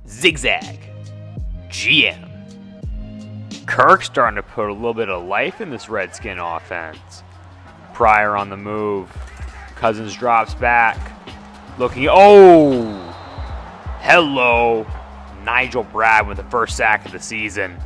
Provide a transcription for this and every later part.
ZZGM. Kirk's starting to put a little bit of life in this Redskin offense. Pryor on the move. Cousins drops back. Looking. Oh! Hello. Nigel Brad with the first sack of the season.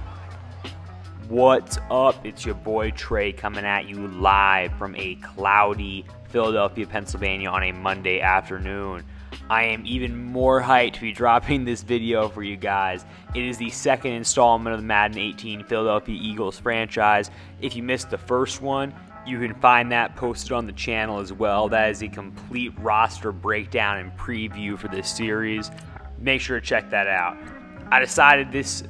What's up? It's your boy Trey coming at you live from a cloudy Philadelphia, Pennsylvania on a Monday afternoon. I am even more hyped to be dropping this video for you guys. It is the second installment of the Madden 18 Philadelphia Eagles franchise. If you missed the first one, you can find that posted on the channel as well. That is a complete roster breakdown and preview for this series. Make sure to check that out. I decided this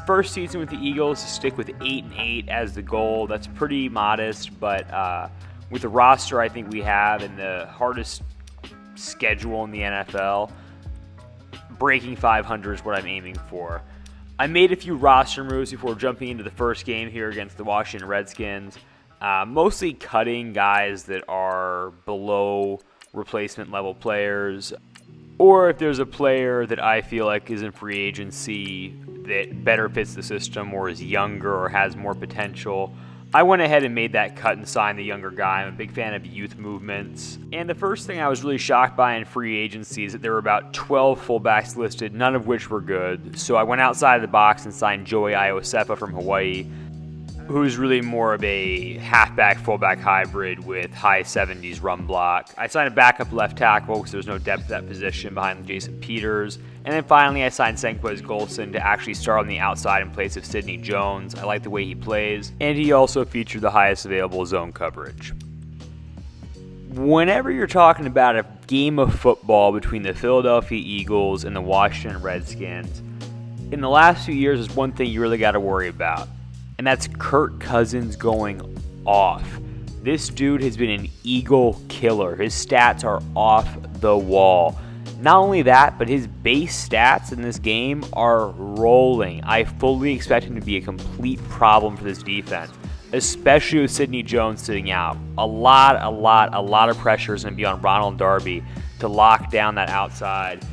first season with the Eagles to stick with 8-8 as the goal. That's pretty modest, but with the roster I think we have and the hardest schedule in the NFL, breaking 500 is what I'm aiming for. I made a few roster moves before jumping into the first game here against the Washington Redskins, mostly cutting guys that are below replacement level players, or if there's a player that I feel like is in free agency that better fits the system or is younger or has more potential, I went ahead and made that cut and signed the younger guy. I'm a big fan of youth movements. And the first thing I was really shocked by in free agency is that there were about 12 fullbacks listed, none of which were good. So I went outside of the box and signed Joey Iosefa from Hawaii, who's really more of a halfback-fullback hybrid with high 70s run block. I signed a backup left tackle because there was no depth at that position behind Jason Peters. And then finally I signed Senquez Golson to actually start on the outside in place of Sidney Jones. I like the way he plays, and he also featured the highest available zone coverage. Whenever you're talking about a game of football between the Philadelphia Eagles and the Washington Redskins, in the last few years there's one thing you really got to worry about, and that's Kirk Cousins going off. This dude has been an Eagle killer. His stats are off the wall. Not only that, but his base stats in this game are rolling. I fully expect him to be a complete problem for this defense, especially with Sidney Jones sitting out. A lot of pressure is going to be on Ronald Darby to lock down that outside.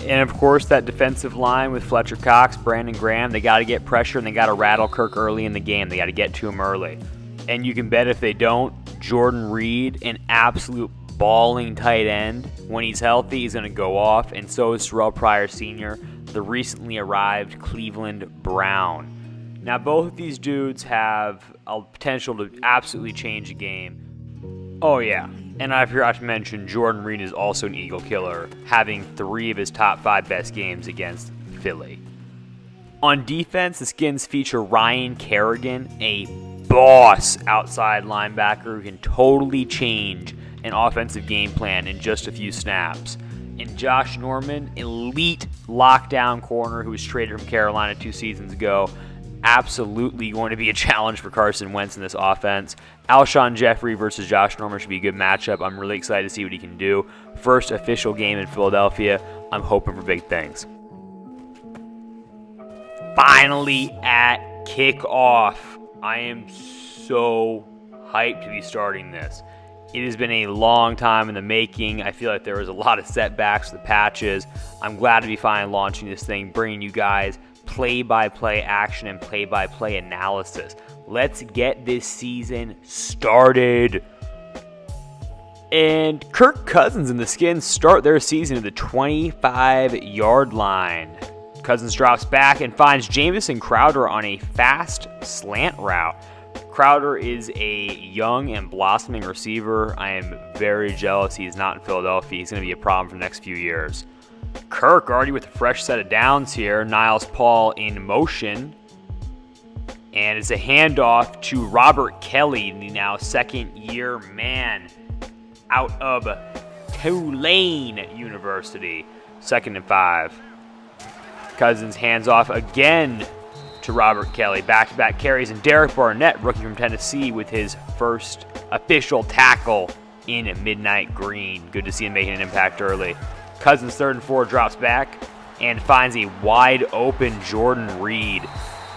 And of course, that defensive line with Fletcher Cox, Brandon Graham, they got to get pressure and they got to rattle Kirk early in the game. They got to get to him early. And you can bet if they don't, Jordan Reed, an absolute balling tight end, when he's healthy, he's going to go off. And so is Terrell Pryor Sr., the recently arrived Cleveland Brown. Now, both of these dudes have a potential to absolutely change the game. Oh, yeah. And I forgot to mention, Jordan Reed is also an Eagle killer, having 3 of his top 5 best games against Philly. On defense, the Skins feature Ryan Kerrigan, a boss outside linebacker who can totally change an offensive game plan in just a few snaps. And Josh Norman, elite lockdown corner who was traded from Carolina 2 seasons ago, absolutely going to be a challenge for Carson Wentz in this offense. Alshon Jeffrey versus Josh Norman should be a good matchup. I'm really excited to see what he can do. First official game in Philadelphia. I'm hoping for big things. Finally at kickoff. I am so hyped to be starting this. It has been a long time in the making. I feel like there was a lot of setbacks with the patches. I'm glad to be finally launching this thing, bringing you guys play-by-play action and play-by-play analysis. Let's get this season started. And Kirk Cousins and the Skins start their season at the 25-yard line. Cousins drops back and finds Jamison Crowder on a fast slant route. Crowder is a young and blossoming receiver. I am very jealous he's not in Philadelphia. He's going to be a problem for the next few years. Kirk already with a fresh set of downs here. Niles Paul in motion. And it's a handoff to Robert Kelly, the now second-year man out of Tulane University. 2nd and 5. Cousins hands off again to Robert Kelly. Back-to-back carries, and Derek Barnett, rookie from Tennessee, with his first official tackle in midnight green. Good to see him making an impact early. Cousins 3rd and 4 drops back and finds a wide-open Jordan Reed.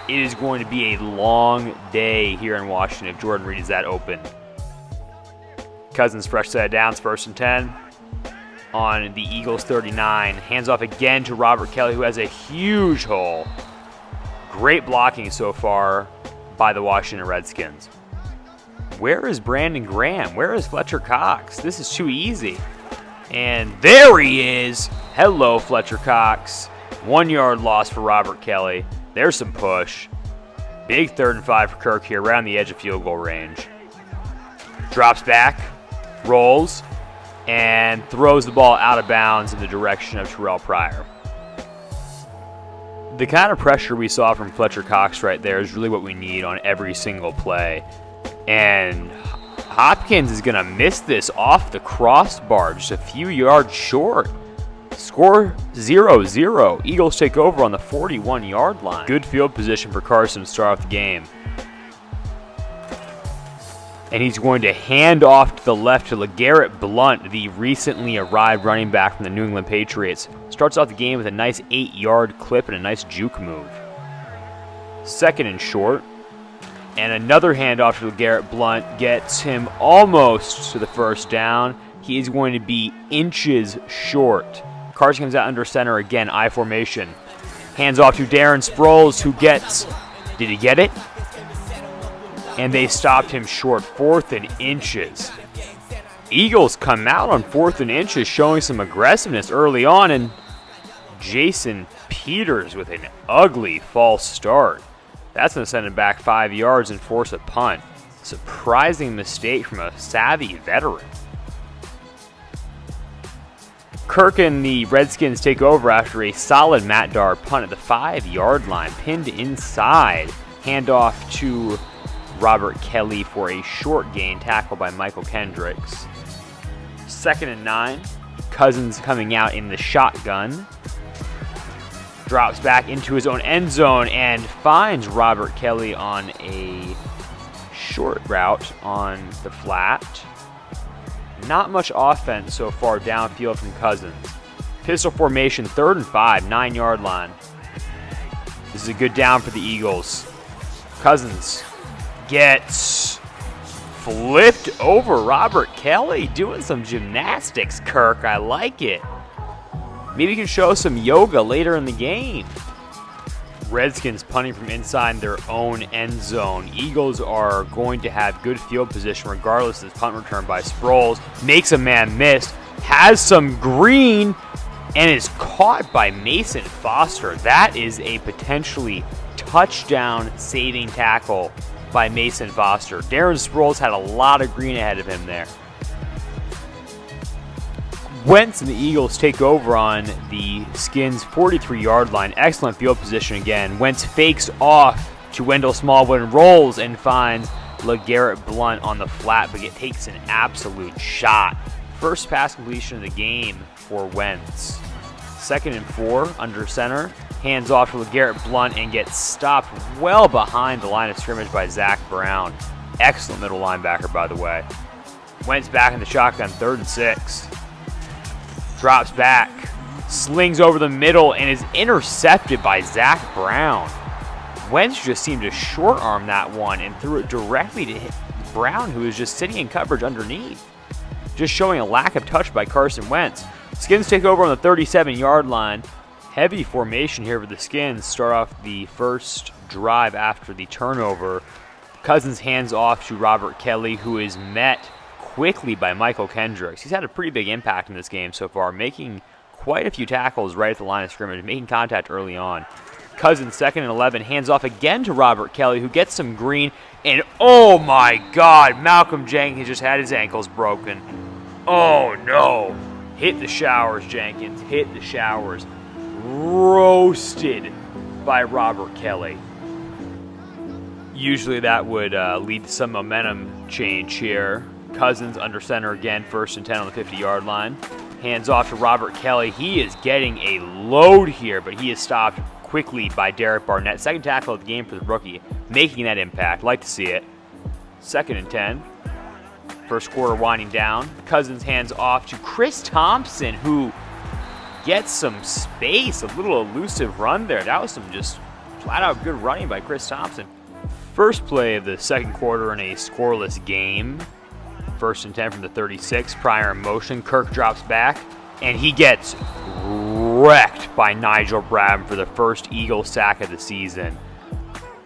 It is going to be a long day here in Washington if Jordan Reed is that open. Cousins fresh set of downs, 1st and 10. on the Eagles 39. Hands off again to Robert Kelly, who has a huge hole. Great blocking so far by the Washington Redskins. Where is Brandon Graham? Where is Fletcher Cox? This is too easy. And there he is. Hello, Fletcher Cox. 1 yard loss for Robert Kelly. There's some push. Big 3rd and 5 for Kirk here, right on the edge of field goal range. Drops back, rolls, and throws the ball out of bounds in the direction of Terrell Pryor. The kind of pressure we saw from Fletcher Cox right there is really what we need on every single play. And Hopkins is going to miss this off the crossbar, just a few yards short. Score 0-0. Eagles take over on the 41-yard line. Good field position for Carson to start off the game. And he's going to hand off to the left to LeGarrette Blount, the recently arrived running back from the New England Patriots. Starts off the game with a nice 8-yard clip and a nice juke move. 2nd and short. And another handoff to LeGarrette Blount gets him almost to the 1st down. He is going to be inches short. Carson comes out under center again, I formation. Hands off to Darren Sproles, who gets... Did he get it? And they stopped him short, 4th and inches. Eagles come out on 4th and inches, showing some aggressiveness early on, and Jason Peters with an ugly false start. That's going to send him back 5 yards and force a punt. Surprising mistake from a savvy veteran. Kirk and the Redskins take over after a solid Matt Dar punt at the 5-yard line, pinned inside. Handoff to Robert Kelly for a short gain, tackled by Michael Kendricks. 2nd and 9. Cousins coming out in the shotgun. Drops back into his own end zone and finds Robert Kelly on a short route on the flat. Not much offense so far downfield from Cousins. Pistol formation, 3rd and 5, 9-yard line. This is a good down for the Eagles. Cousins gets flipped over. Robert Kelly doing some gymnastics, Kirk. I like it. Maybe you can show some yoga later in the game. Redskins punting from inside their own end zone. Eagles are going to have good field position regardless of this punt return by Sproles. Makes a man miss. Has some green and is caught by Mason Foster. That is a potentially touchdown-saving tackle by Mason Foster. Darren Sproles had a lot of green ahead of him there. Wentz and the Eagles take over on the Skins' 43-yard line. Excellent field position again. Wentz fakes off to Wendell Smallwood and rolls and finds LeGarrette Blount on the flat, but it takes an absolute shot. First pass completion of the game for Wentz. 2nd and 4 under center. Hands off to LeGarrette Blount and gets stopped well behind the line of scrimmage by Zach Brown. Excellent middle linebacker, by the way. Wentz back in the shotgun, 3rd and 6. Drops back, slings over the middle, and is intercepted by Zach Brown. Wentz just seemed to short arm that one and threw it directly to Brown, who was just sitting in coverage underneath. Just showing a lack of touch by Carson Wentz. Skins take over on the 37-yard line. Heavy formation here for the Skins. Start off the first drive after the turnover. Cousins hands off to Robert Kelly, who is met quickly by Michael Kendricks. He's had a pretty big impact in this game so far, making quite a few tackles right at the line of scrimmage, making contact early on. Cousins, 2nd and 11, hands off again to Robert Kelly, who gets some green, and oh my God, Malcolm Jenkins just had his ankles broken. Oh no. Hit the showers, Jenkins, hit the showers. Roasted by Robert Kelly. Usually that would lead to some momentum change here. Cousins under center again, 1st and 10 on the 50-yard line. Hands off to Robert Kelly. He is getting a load here, but he is stopped quickly by Derek Barnett. 2nd tackle of the game for the rookie, making that impact. Like to see it. 2nd and 10. First quarter winding down. Cousins hands off to Chris Thompson, who gets some space. A little elusive run there. That was some just flat-out good running by Chris Thompson. First play of the 2nd quarter in a scoreless game. 1st and 10 from the 36. Pryor in motion. Kirk drops back. And he gets wrecked by Nigel Bradham for the first Eagle sack of the season.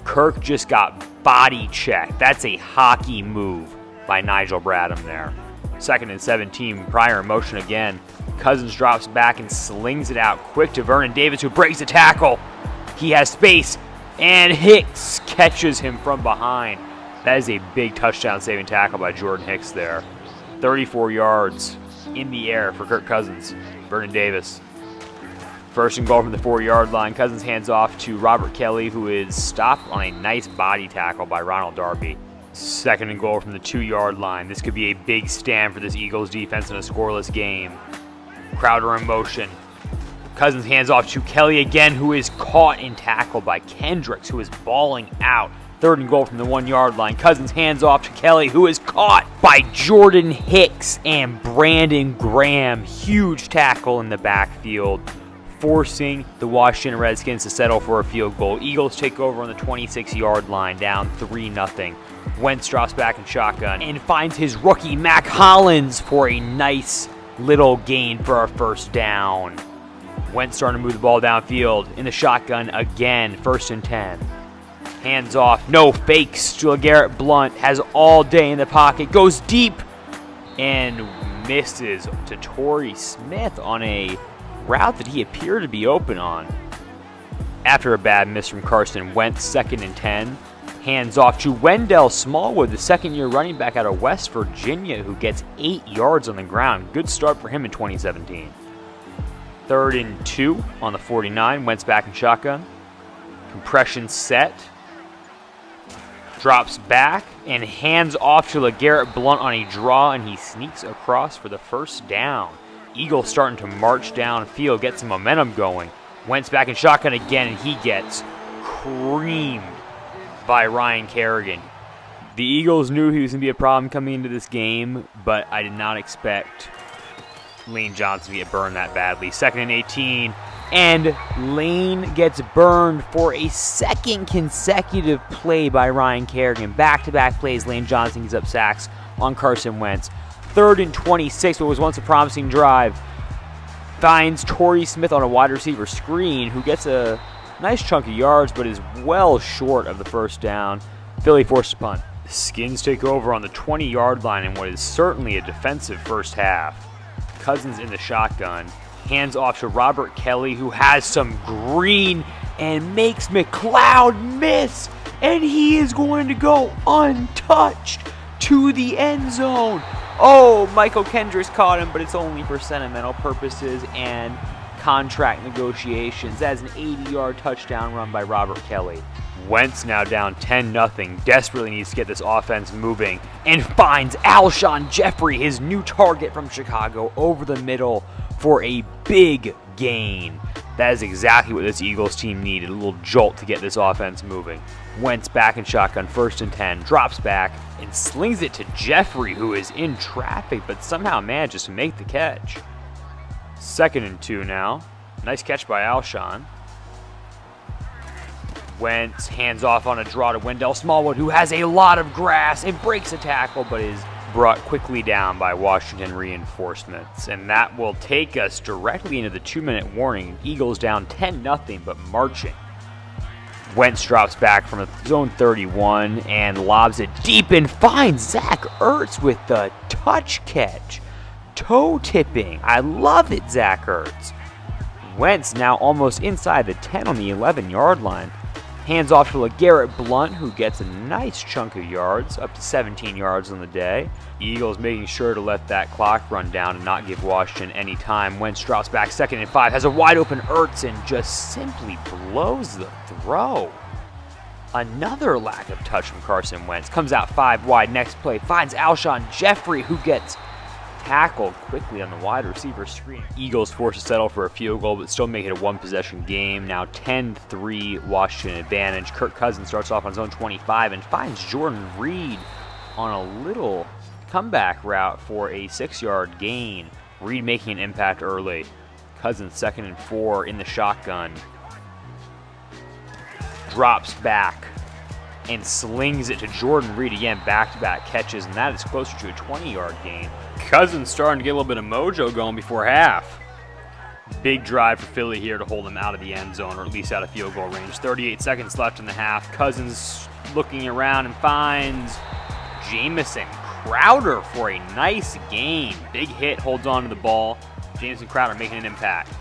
Kirk just got body checked. That's a hockey move by Nigel Bradham there. 2nd and 17, Pryor in motion again. Cousins drops back and slings it out quick to Vernon Davis, who breaks the tackle. He has space, and Hicks catches him from behind. That is a big touchdown-saving tackle by Jordan Hicks there. 34 yards in the air for Kirk Cousins. Vernon Davis. 1st and goal from the 4-yard line. Cousins hands off to Robert Kelly, who is stopped on a nice body tackle by Ronald Darby. 2nd and goal from the 2-yard line. This could be a big stand for this Eagles defense in a scoreless game. Crowder in motion. Cousins hands off to Kelly again, who is caught and tackled by Kendricks, who is balling out. 3rd and goal from the 1-yard line. Cousins hands off to Kelly, who is caught by Jordan Hicks and Brandon Graham. Huge tackle in the backfield, forcing the Washington Redskins to settle for a field goal. Eagles take over on the 26-yard line, down 3-0. Wentz drops back in shotgun and finds his rookie Mac Hollins for a nice little gain for our 1st down. Wentz starting to move the ball downfield in the shotgun again. 1st and 10. Hands off, no fakes. LeGarrette Blount has all day in the pocket, goes deep, and misses to Torrey Smith on a route that he appeared to be open on. After a bad miss from Carson Wentz, 2nd and 10. Hands off to Wendell Smallwood, the 2nd-year running back out of West Virginia, who gets 8 yards on the ground. Good start for him in 2017. 3rd and 2 on the 49. Wentz back in shotgun. Compression set. Drops back and hands off to LeGarrette Blount on a draw, and he sneaks across for the 1st down. Eagles starting to march downfield, get some momentum going. Wentz back in shotgun again, and he gets creamed by Ryan Kerrigan. The Eagles knew he was going to be a problem coming into this game, but I did not expect Lane Johnson to get burned that badly. 2nd and 18. And Lane gets burned for a 2nd consecutive play by Ryan Kerrigan. Back-to-back plays, Lane Johnson gives up sacks on Carson Wentz. 3rd and 26, what was once a promising drive, finds Torrey Smith on a wide receiver screen, who gets a nice chunk of yards, but is well short of the 1st down. Philly forced a punt. The Skins take over on the 20-yard line in what is certainly a defensive 1st half. Cousins in the shotgun. Hands off to Robert Kelly, who has some green and makes McLeod miss. And he is going to go untouched to the end zone. Oh, Michael Kendricks caught him, but it's only for sentimental purposes and contract negotiations. That's an 80-yard touchdown run by Robert Kelly. Wentz now down 10-0, desperately needs to get this offense moving, and finds Alshon Jeffrey, his new target from Chicago, over the middle for a big gain. That is exactly what this Eagles team needed, a little jolt to get this offense moving. Wentz back in shotgun, 1st and 10, drops back, and slings it to Jeffrey, who is in traffic, but somehow manages to make the catch. 2nd and 2 now. Nice catch by Alshon. Wentz hands off on a draw to Wendell Smallwood, who has a lot of grass and breaks a tackle, but is brought quickly down by Washington reinforcements. And that will take us directly into the 2-minute warning. Eagles down 10-0, but marching. Wentz drops back from his own 31 and lobs it deep and finds Zach Ertz with the touch catch. Toe tipping. I love it, Zach Ertz. Wentz now almost inside the 10 on the 11-yard line. Hands off to LeGarrette Blount, who gets a nice chunk of yards, up to 17 yards on the day. Eagles making sure to let that clock run down and not give Washington any time. Wentz drops back 2nd and 5, has a wide open Ertz and just simply blows the throw. Another lack of touch from Carson Wentz. Comes out 5 wide, next play, finds Alshon Jeffrey, who gets tackled quickly on the wide receiver screen. Eagles forced to settle for a field goal, but still make it a 1-possession game. Now 10-3 Washington advantage. Kirk Cousins starts off on his own 25 and finds Jordan Reed on a little comeback route for a 6-yard gain. Reed making an impact early. Cousins 2nd and 4 in the shotgun. Drops back and slings it to Jordan Reed again, back-to-back catches, and that is closer to a 20-yard gain. Cousins starting to get a little bit of mojo going before half. Big drive for Philly here to hold them out of the end zone, or at least out of field goal range. 38 seconds left in the half. Cousins looking around and finds Jamison Crowder for a nice gain. Big hit, holds on to the ball. Jamison Crowder making an impact.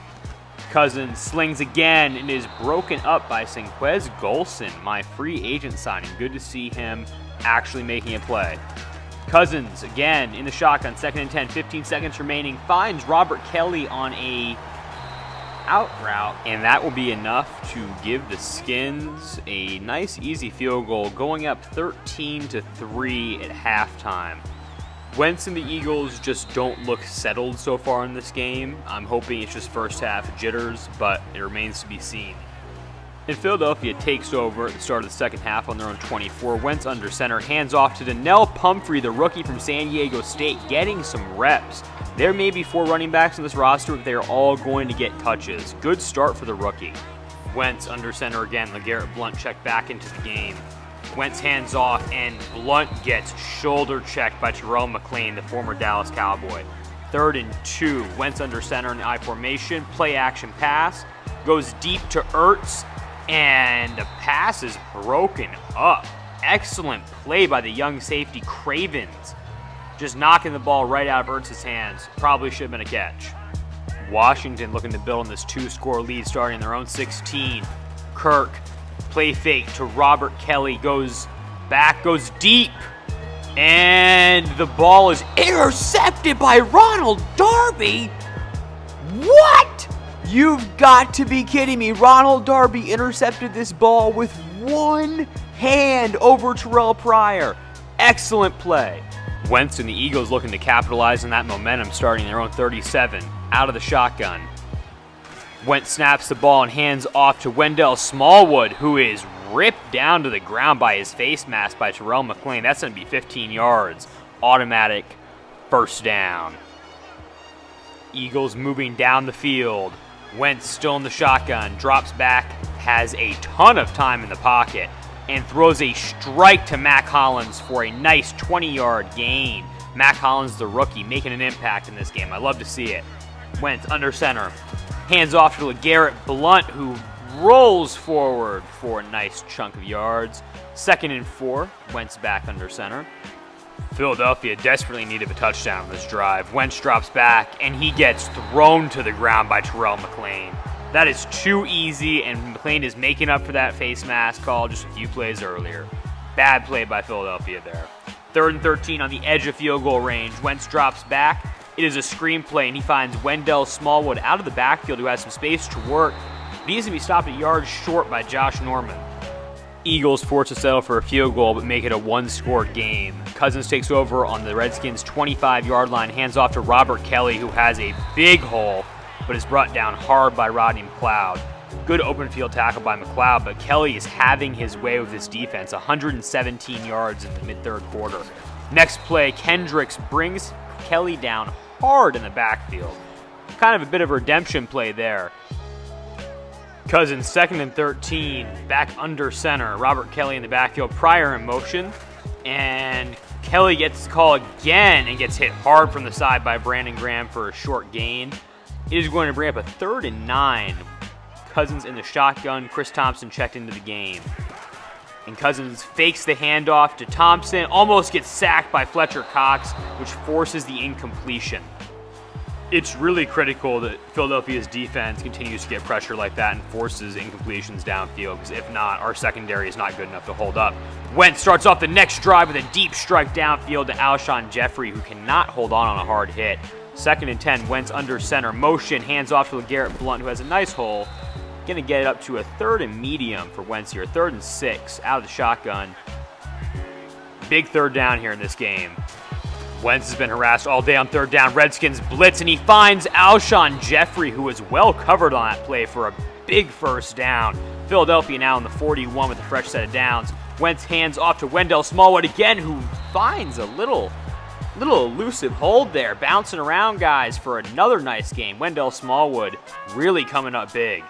Cousins slings again and is broken up by Senquez Golson, my free agent signing. Good to see him actually making a play. Cousins again in the shotgun, 2nd and 10, 15 seconds remaining, finds Robert Kelly on a out route, and that will be enough to give the Skins a nice easy field goal, going up 13-3 at halftime. Wentz and the Eagles just don't look settled so far in this game. I'm hoping it's just first half jitters, but it remains to be seen. And Philadelphia takes over at the start of the second half on their own 24. Wentz under center, hands off to Donnell Pumphrey, the rookie from San Diego State, getting some reps. There may be 4 running backs on this roster, but they are all going to get touches. Good start for the rookie. Wentz under center again. LeGarrette Blount checked back into the game. Wentz hands off, and Blount gets shoulder checked by Terrell McClain, the former Dallas Cowboy. 3rd and 2. Wentz under center in the I formation. Play action pass. Goes deep to Ertz. And the pass is broken up. Excellent play by the young safety Cravens. Just knocking the ball right out of Ertz's hands. Probably should have been a catch. Washington looking to build on this 2-score lead starting in their own 16. Kirk, play fake to Robert Kelly. Goes back, goes deep. And the ball is intercepted by Ronald Darby. What? You've got to be kidding me. Ronald Darby intercepted this ball with one hand over Terrell Pryor. Excellent play. Wentz and the Eagles looking to capitalize on that momentum starting their own 37. Out of the shotgun. Wentz snaps the ball and hands off to Wendell Smallwood, who is ripped down to the ground by his face mask by Terrell McClain. That's going to be 15 yards. Automatic first down. Eagles moving down the field. Wentz still in the shotgun, drops back, has a ton of time in the pocket, and throws a strike to Mac Hollins for a nice 20-yard gain. Mac Hollins, the rookie, making an impact in this game. I love to see it. Wentz under center, hands off to LeGarrette Blount, who rolls forward for a nice chunk of yards. 2nd and 4, Wentz back under center. Philadelphia desperately needed a touchdown on this drive. Wentz drops back, and he gets thrown to the ground by Terrell McClain. That is too easy, and McClain is making up for that face mask call just a few plays earlier. Bad play by Philadelphia there. 3rd and 13 on the edge of field goal range. Wentz drops back. It is a screen play, and he finds Wendell Smallwood out of the backfield, who has some space to work. But he's going to be stopped at yards short by Josh Norman. Eagles forced to settle for a field goal, but make it a 1-score game. Cousins takes over on the Redskins' 25-yard line, hands off to Robert Kelly, who has a big hole, but is brought down hard by Rodney McLeod. Good open field tackle by McLeod, but Kelly is having his way with this defense. 117 yards in the mid-third quarter. Next play, Kendricks brings Kelly down hard in the backfield. Kind of a bit of a redemption play there. Cousins, 2nd and 13, back under center. Robert Kelly in the backfield, Pryor in motion. And Kelly gets the call again and gets hit hard from the side by Brandon Graham for a short gain. It is going to bring up a 3rd and 9. Cousins in the shotgun. Chris Thompson checked into the game. And Cousins fakes the handoff to Thompson. Almost gets sacked by Fletcher Cox, which forces the incompletion. It's really critical that Philadelphia's defense continues to get pressure like that and forces incompletions downfield, because if not, our secondary is not good enough to hold up. Wentz starts off the next drive with a deep strike downfield to Alshon Jeffrey, who cannot hold on a hard hit. 2nd and 10, Wentz under center, motion, hands off to LeGarrette Blount, who has a nice hole. Going to get it up to a 3rd and medium for Wentz here. 3rd and 6, out of the shotgun. Big 3rd down here in this game. Wentz has been harassed all day on 3rd down. Redskins blitz, and he finds Alshon Jeffrey, who was well covered on that play for a big first down. Philadelphia now in the 41 with a fresh set of downs. Wentz hands off to Wendell Smallwood again, who finds a little elusive hold there. Bouncing around, guys, for another nice game. Wendell Smallwood really coming up big.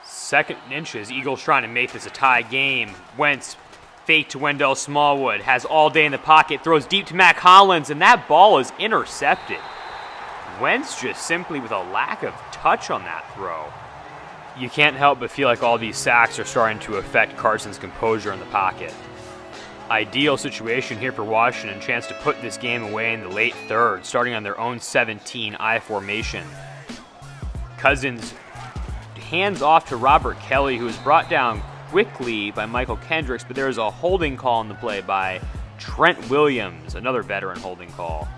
2nd and inches. Eagles trying to make this a tie game. Wentz fake to Wendell Smallwood, has all day in the pocket, throws deep to Mac Hollins, and that ball is intercepted. Wentz just simply with a lack of touch on that throw. You can't help but feel like all these sacks are starting to affect Carson's composure in the pocket. Ideal situation here for Washington, chance to put this game away in the late third, starting on their own 17 I formation. Cousins hands off to Robert Kelly, who is brought down quickly by Michael Kendricks, but there is a holding call on the play by Trent Williams, another veteran holding call.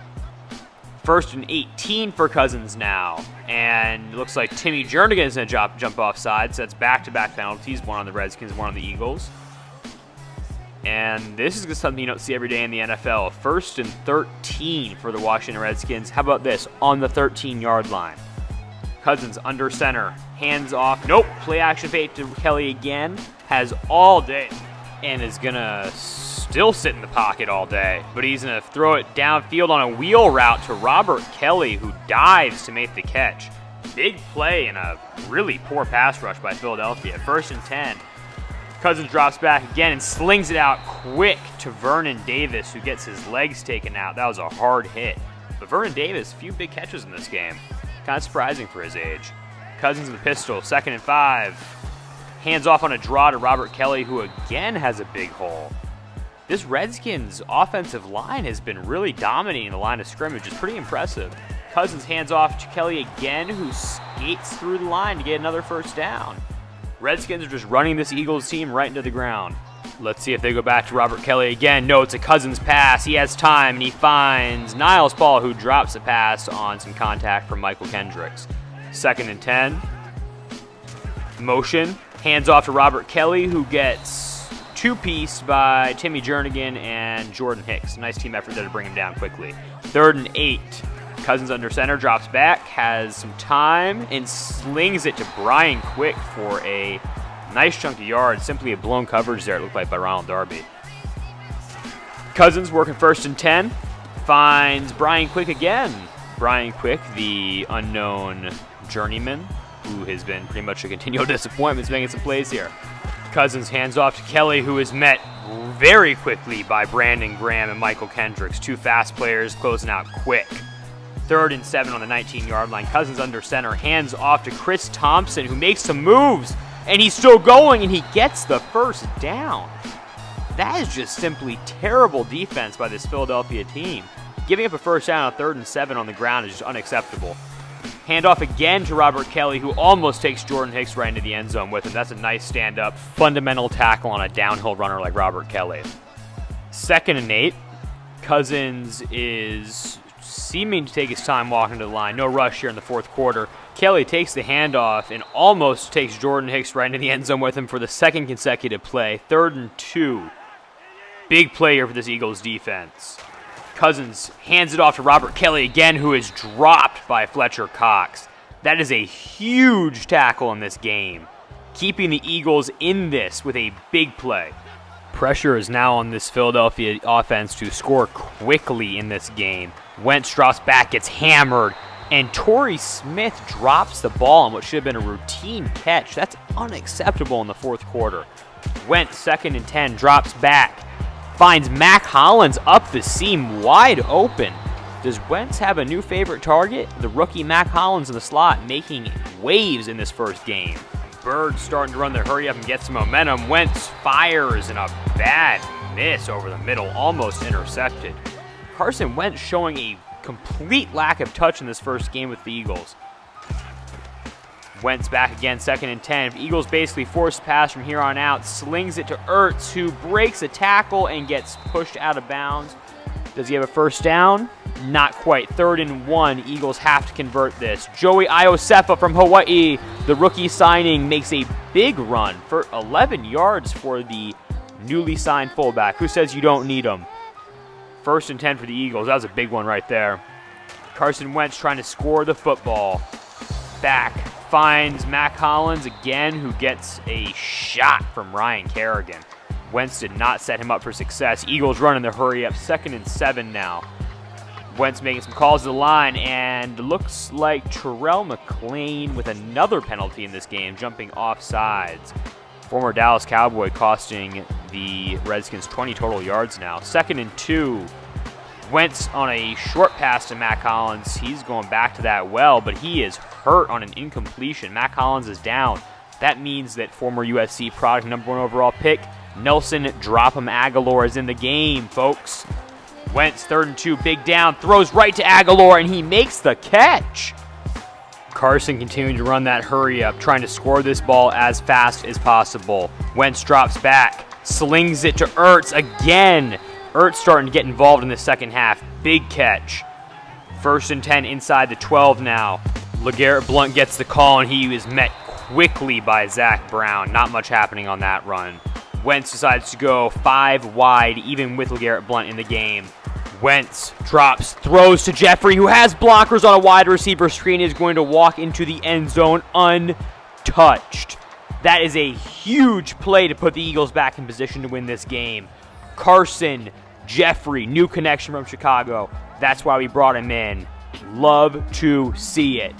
1st and 18 for Cousins now, and it looks like Timmy Jernigan is going to jump offside, so that's back-to-back penalties, one on the Redskins, one on the Eagles. And this is something you don't see every day in the NFL. 1st and 13 for the Washington Redskins. How about this? On the 13-yard line. Cousins under center. Hands off. Nope. Play action fake to Kelly again. Has all day and is going to still sit in the pocket all day. But he's going to throw it downfield on a wheel route to Robert Kelly, who dives to make the catch. Big play and a really poor pass rush by Philadelphia. 1st and 10. Cousins drops back again and slings it out quick to Vernon Davis, who gets his legs taken out. That was a hard hit. But Vernon Davis, few big catches in this game. Kind of surprising for his age. Cousins with the pistol, 2nd and 5. Hands off on a draw to Robert Kelly, who again has a big hole. This Redskins offensive line has been really dominating the line of scrimmage. It's pretty impressive. Cousins hands off to Kelly again, who skates through the line to get another 1st down. Redskins are just running this Eagles team right into the ground. Let's see if they go back to Robert Kelly again. No, it's a Cousins pass. He has time, and he finds Niles Paul, who drops the pass on some contact from Michael Kendricks. 2nd and 10. Motion. Hands off to Robert Kelly, who gets two-pieced by Timmy Jernigan and Jordan Hicks. Nice team effort there to bring him down quickly. 3rd and 8. Cousins under center, drops back, has some time, and slings it to Brian Quick for a nice chunk of yards. Simply a blown coverage there, it looked like, by Ronald Darby. Cousins working 1st and 10. Finds Brian Quick again. Brian Quick, the unknown journeyman, who has been pretty much a continual disappointment, is making some plays here. Cousins hands off to Kelly, who is met very quickly by Brandon Graham and Michael Kendricks. Two fast players closing out quick. 3rd and 7 on the 19-yard line. Cousins under center, hands off to Chris Thompson, who makes some moves, and he's still going, and he gets the 1st down. That is just simply terrible defense by this Philadelphia team. Giving up a 1st down on 3rd and 7 on the ground is just unacceptable. Handoff again to Robert Kelly, who almost takes Jordan Hicks right into the end zone with him. That's a nice stand-up, fundamental tackle on a downhill runner like Robert Kelly. 2nd and 8. Cousins is seeming to take his time walking to the line. No rush here in the 4th quarter. Kelly takes the handoff and almost takes Jordan Hicks right into the end zone with him for the 2nd consecutive play. 3rd and 2. Big play here for this Eagles defense. Cousins hands it off to Robert Kelly again, who is dropped by Fletcher Cox. That is a huge tackle in this game, keeping the Eagles in this with a big play. Pressure is now on this Philadelphia offense to score quickly in this game. Wentz drops back, gets hammered, and Torrey Smith drops the ball on what should have been a routine catch. That's unacceptable in the 4th quarter. Wentz, 2nd and 10, drops back, finds Mac Hollins up the seam wide open. Does Wentz have a new favorite target? The rookie Mac Hollins in the slot making waves in this 1st game. Birds starting to run their hurry up and get some momentum. Wentz fires in a bad miss over the middle, almost intercepted. Carson Wentz showing a complete lack of touch in this 1st game with the Eagles. Wentz back again, 2nd and 10. Eagles basically forced pass from here on out. Slings it to Ertz, who breaks a tackle and gets pushed out of bounds. Does he have a 1st down? Not quite. 3rd and 1. Eagles have to convert this. Joey Iosefa from Hawaii, the rookie signing, makes a big run for 11 yards for the newly signed fullback. Who says you don't need him? 1st and 10 for the Eagles. That was a big one right there. Carson Wentz trying to score the football. Back. Finds Mac Hollins again, who gets a shot from Ryan Kerrigan. Wentz did not set him up for success. Eagles running the hurry up. 2nd and 7 now. Wentz making some calls to the line, and looks like Terrell McClain with another penalty in this game, jumping off sides. Former Dallas Cowboy costing the Redskins 20 total yards now. 2nd and 2. Wentz on a short pass to Matt Collins. He's going back to that well, but he is hurt on an incompletion. Matt Collins is down. That means that former USC product #1 overall pick, Nelson Drop-'em Agholor, is in the game, folks. Wentz, 3rd and 2, big down, throws right to Agholor, and he makes the catch. Carson continuing to run that hurry up, trying to score this ball as fast as possible. Wentz drops back, slings it to Ertz again. Ertz starting to get involved in the second half. Big catch. 1st and 10 inside the 12 now. LeGarrette Blount gets the call, and he is met quickly by Zach Brown. Not much happening on that run. Wentz decides to go 5 wide, even with LeGarrette Blount in the game. Wentz drops, throws to Jeffrey, who has blockers on a wide receiver screen, is going to walk into the end zone untouched. That is a huge play to put the Eagles back in position to win this game. Carson, Jeffrey, new connection from Chicago. That's why we brought him in. Love to see it.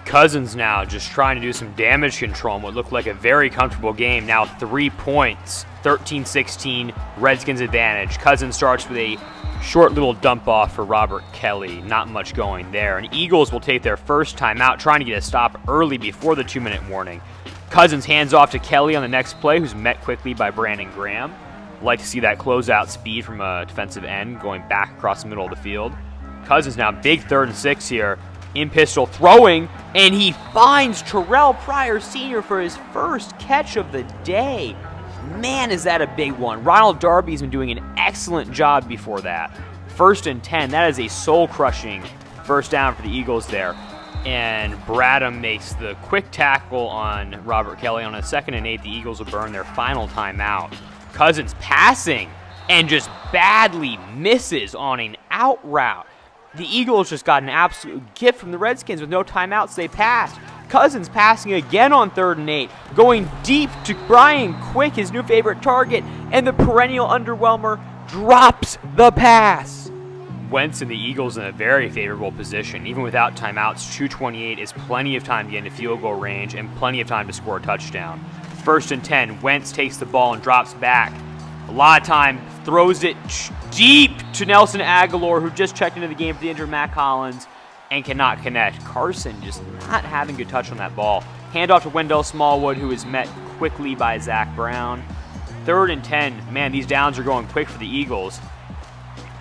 Cousins now just trying to do some damage control in what looked like a very comfortable game. Now 3 points, 13-16, Redskins advantage. Cousins starts with a short little dump off for Robert Kelly. Not much going there. And Eagles will take their first timeout, trying to get a stop early before the 2-minute warning. Cousins hands off to Kelly on the next play, who's met quickly by Brandon Graham. Like to see that closeout speed from a defensive end going back across the middle of the field. Cousins now big 3rd and 6 here. In pistol throwing, and he finds Terrell Pryor Sr. for his first catch of the day. Man, is that a big one. Ronald Darby's been doing an excellent job before that. 1st and 10, that is a soul-crushing first down for the Eagles there. And Bradham makes the quick tackle on Robert Kelly. On a 2nd and 8, the Eagles will burn their final timeout. Cousins passing and just badly misses on an out route. The Eagles just got an absolute gift from the Redskins with no timeouts. They passed. Cousins passing again on 3rd and 8, going deep to Brian Quick, his new favorite target, and the perennial underwhelmer drops the pass. Wentz and the Eagles in a very favorable position. Even without timeouts, 2:28 is plenty of time to get into field goal range and plenty of time to score a touchdown. 1st and 10, Wentz takes the ball and drops back. A lot of time, throws it deep to Nelson Agholor, who just checked into the game for the injured Matt Collins and cannot connect. Carson just not having good touch on that ball. Handoff to Wendell Smallwood, who is met quickly by Zach Brown. 3rd and 10. Man, these downs are going quick for the Eagles.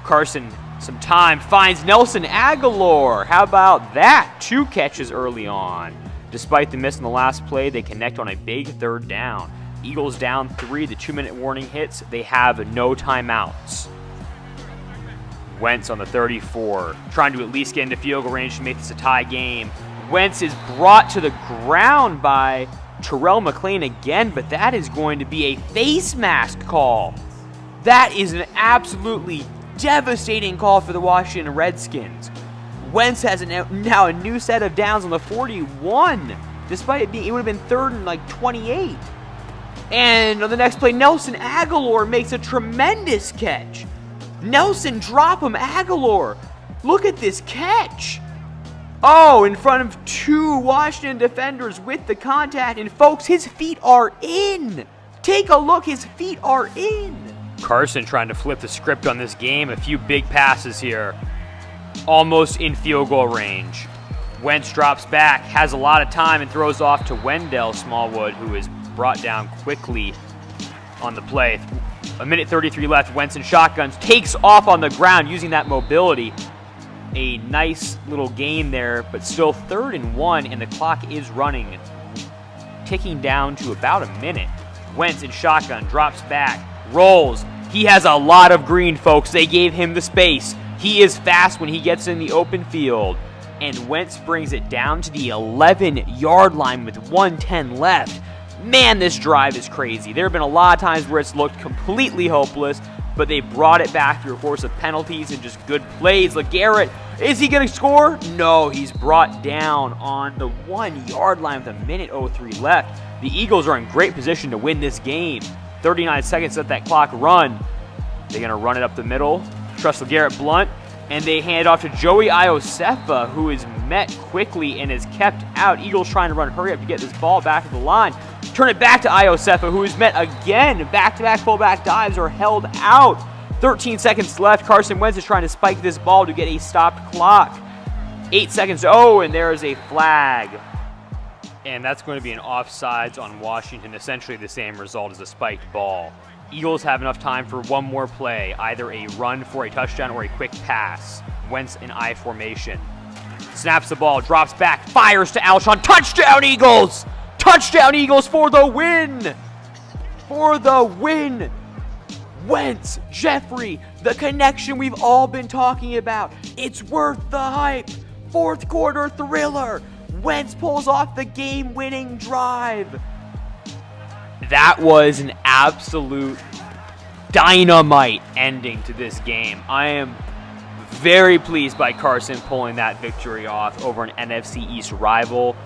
Carson, some time, finds Nelson Agholor. How about that? 2 catches early on. Despite the miss in the last play, they connect on a big 3rd down. Eagles down 3, the 2-minute warning hits. They have no timeouts. Wentz on the 34, trying to at least get into field goal range to make this a tie game. Wentz is brought to the ground by Terrell McClain again, but that is going to be a face mask call. That is an absolutely devastating call for the Washington Redskins. Wentz has now a new set of downs on the 41, despite it would have been 3rd and 28. And on the next play, Nelson Agholor makes a tremendous catch. Nelson Drop-'em Agholor. Look at this catch. Oh, in front of 2 Washington defenders with the contact. And folks, his feet are in. Take a look, his feet are in. Carson trying to flip the script on this game. A few big passes here. Almost in field goal range. Wentz drops back, has a lot of time, and throws off to Wendell Smallwood, who is brought down quickly on the play. 1:33 left. Wentz in shotguns, takes off on the ground using that mobility. A nice little gain there, but still 3rd and 1, and the clock is running, ticking down to about a minute. Wentz in shotgun, drops back, rolls. He has a lot of green, folks. They gave him the space. He is fast when he gets in the open field. And Wentz brings it down to the 11-yard line with 1:10 left. Man, this drive is crazy. There have been a lot of times where it's looked completely hopeless, but they brought it back through a course of penalties and just good plays. LeGarrette, is he going to score? No, he's brought down on the 1-yard line with 1:03 left. The Eagles are in great position to win this game. 39 seconds let that clock run. They're going to run it up the middle. Trust LeGarrette Blount. And they hand off to Joey Iosefa, who is met quickly and is kept out. Eagles trying to run hurry up to get this ball back to the line. Turn it back to Iosefa, who is met again. Back-to-back fullback dives are held out 13 seconds left. Carson Wentz is trying to spike this ball to get a stopped clock. 8 seconds. Oh, and there is a flag. And that's going to be an offsides on Washington, essentially the same result as a spiked ball. Eagles have enough time for one more play, either a run for a touchdown or a quick pass. Wentz in I formation. Snaps the ball, drops back, fires to Alshon. Touchdown, Eagles! Touchdown, Eagles for the win! For the win! Wentz, Jeffrey, the connection we've all been talking about. It's worth the hype. Fourth quarter thriller. Wentz pulls off the game-winning drive. That was an absolute dynamite ending to this game. I am very pleased by Carson pulling that victory off over an NFC East rival.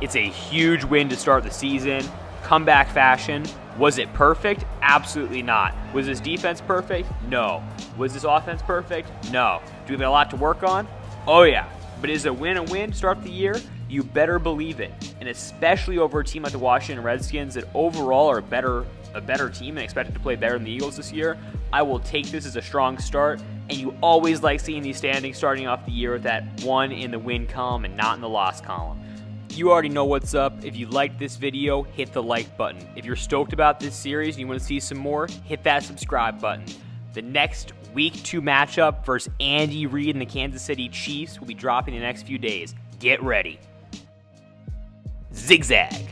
It's a huge win to start the season. Comeback fashion. Was it perfect? Absolutely not. Was this defense perfect? No. Was this offense perfect? No. Do we have a lot to work on? Oh yeah. But is a win to start the year? You better believe it. And especially over a team like the Washington Redskins that overall are a better team and expected to play better than the Eagles this year. I will take this as a strong start. And you always like seeing these standings starting off the year with that one in the win column and not in the loss column. You already know what's up. If you liked this video, hit the like button. If you're stoked about this series and you want to see some more, hit that subscribe button. The next Week 2 matchup versus Andy Reid and the Kansas City Chiefs will be dropping in the next few days. Get ready. ZZGM.